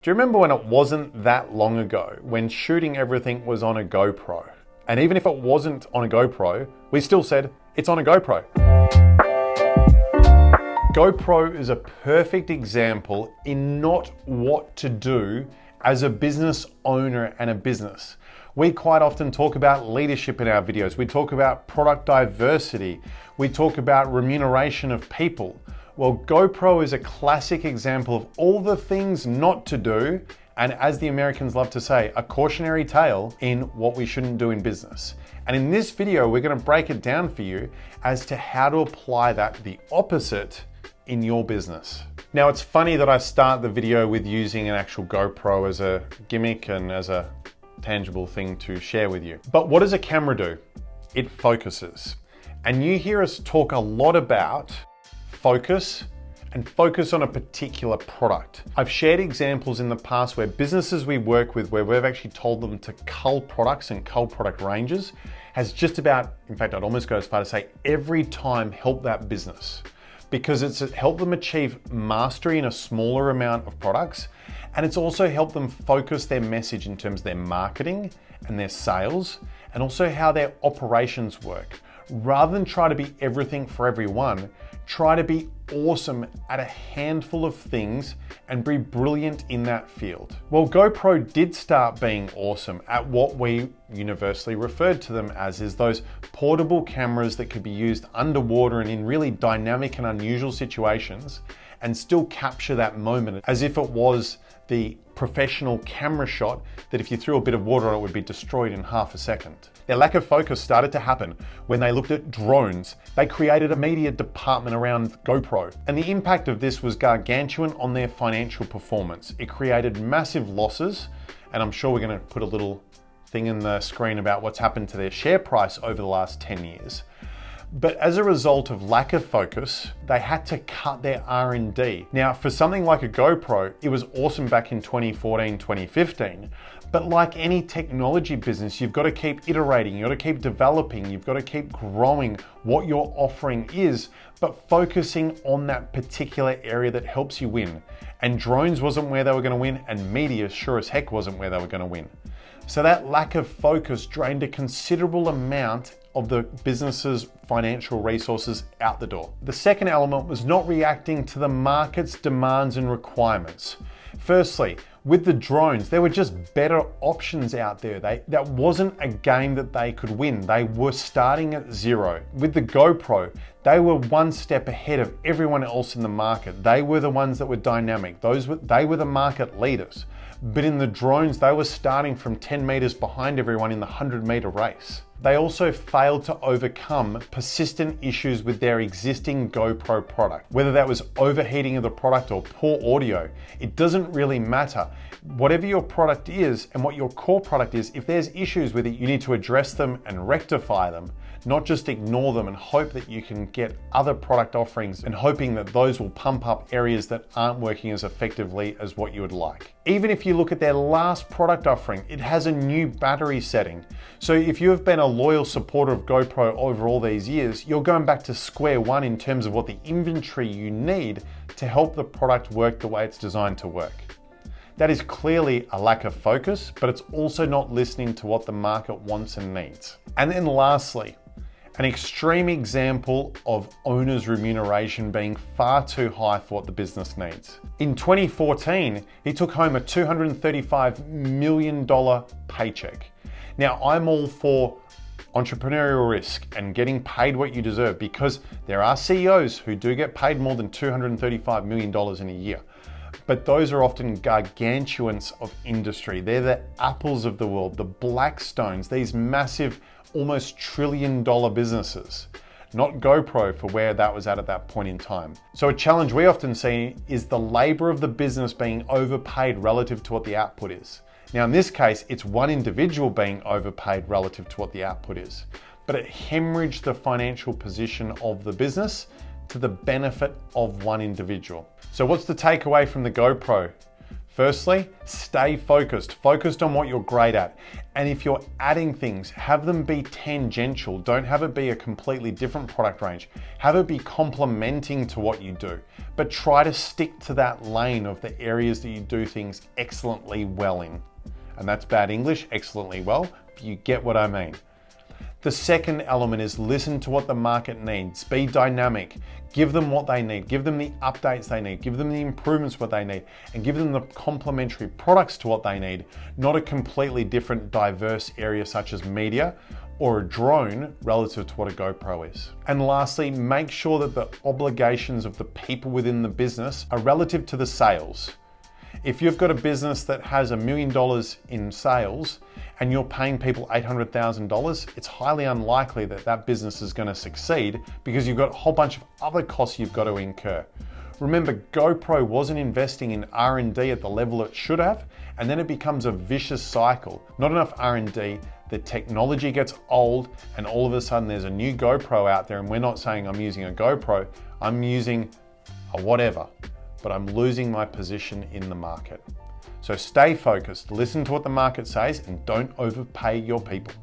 Do you remember when it wasn't that long ago when shooting everything was on a GoPro? And even if it wasn't on a GoPro, we still said it's on a GoPro. GoPro is a perfect example in not what to do as a business owner and a business. We quite often talk about leadership in our videos. We talk about product diversity. We talk about remuneration of people. Well, GoPro is a classic example of all the things not to do, and as the Americans love to say, a cautionary tale in what we shouldn't do in business. And in this video, we're going to break it down for you as to how to apply that the opposite in your business. Now, it's funny that I start the video with using an actual GoPro as a gimmick and as a tangible thing to share with you. But what does a camera do? It focuses. And you hear us talk a lot about focus and focus on a particular product. I've shared examples in the past where businesses we work with, where we've actually told them to cull products and cull product ranges, has just about, in fact, I'd almost go as far to say every time helped that business, because it's helped them achieve mastery in a smaller amount of products. And it's also helped them focus their message in terms of their marketing and their sales, and also how their operations work. Rather than try to be everything for everyone, try to be awesome at a handful of things and be brilliant in that field. Well, GoPro did start being awesome at what we universally referred to them as is those portable cameras that could be used underwater and in really dynamic and unusual situations and still capture that moment as if it was the professional camera shot that if you threw a bit of water on it would be destroyed in half a second. Their lack of focus started to happen when they looked at drones. They created a media department around GoPro, and the impact of this was gargantuan on their financial performance. It created massive losses, and I'm sure we're going to put a little thing in the screen about what's happened to their share price over the last 10 years. But as a result of lack of focus, they had to cut their R&D. Now, for something like a GoPro, it was awesome back in 2014, 2015. But like any technology business, you've got to keep iterating, you've got to keep developing, you've got to keep growing what your offering is, but focusing on that particular area that helps you win. And drones wasn't where they were going to win, and media sure as heck wasn't where they were going to win. So that lack of focus drained a considerable amount of the business's financial resources out the door. The second element was not reacting to the market's demands and requirements. Firstly, with the drones, there were just better options out there. That wasn't a game that they could win. They were starting at zero. With the GoPro, they were one step ahead of everyone else in the market. They were the ones that were dynamic. They were the market leaders. But in the drones, they were starting from 10 meters behind everyone in the 100-meter race. They also failed to overcome persistent issues with their existing GoPro product. Whether that was overheating of the product or poor audio, it doesn't really matter. Whatever your product is and what your core product is, if there's issues with it, you need to address them and rectify them, not just ignore them and hope that you can get other product offerings and hoping that those will pump up areas that aren't working as effectively as what you would like. Even if you look at their last product offering, it has a new battery setting. So if you have been a loyal supporter of GoPro over all these years, you're going back to square one in terms of what the inventory you need to help the product work the way it's designed to work. That is clearly a lack of focus, but it's also not listening to what the market wants and needs. And then lastly, an extreme example of owner's remuneration being far too high for what the business needs. In 2014, he took home a $235 million paycheck. Now, I'm all for entrepreneurial risk and getting paid what you deserve, because there are CEOs who do get paid more than $235 million in a year. But those are often gargantuans of industry. They're the apples of the world, the Blackstones, these massive, almost $1 trillion businesses, not GoPro for where that was at that point in time. So a challenge we often see is the labor of the business being overpaid relative to what the output is. Now, in this case, it's one individual being overpaid relative to what the output is, but it hemorrhaged the financial position of the business to the benefit of one individual. So what's the takeaway from the GoPro? Firstly, stay focused. Focused on what you're great at. And if you're adding things, have them be tangential. Don't have it be a completely different product range. Have it be complementing to what you do. But try to stick to that lane of the areas that you do things excellently well in. And that's bad English, excellently well, but you get what I mean. The second element is listen to what the market needs. Be dynamic. Give them what they need. Give them the updates they need. Give them the improvements what they need. And give them the complementary products to what they need, not a completely different diverse area such as media or a drone relative to what a GoPro is. And lastly, make sure that the obligations of the people within the business are relative to the sales. If you've got a business that has $1 million in sales and you're paying people $800,000, it's highly unlikely that that business is going to succeed because you've got a whole bunch of other costs you've got to incur. Remember, GoPro wasn't investing in R&D at the level it should have, and then it becomes a vicious cycle. Not enough R&D, the technology gets old, and all of a sudden there's a new GoPro out there, and we're not saying I'm using a GoPro, I'm using a whatever. But I'm losing my position in the market. So stay focused, listen to what the market says, and don't overpay your people.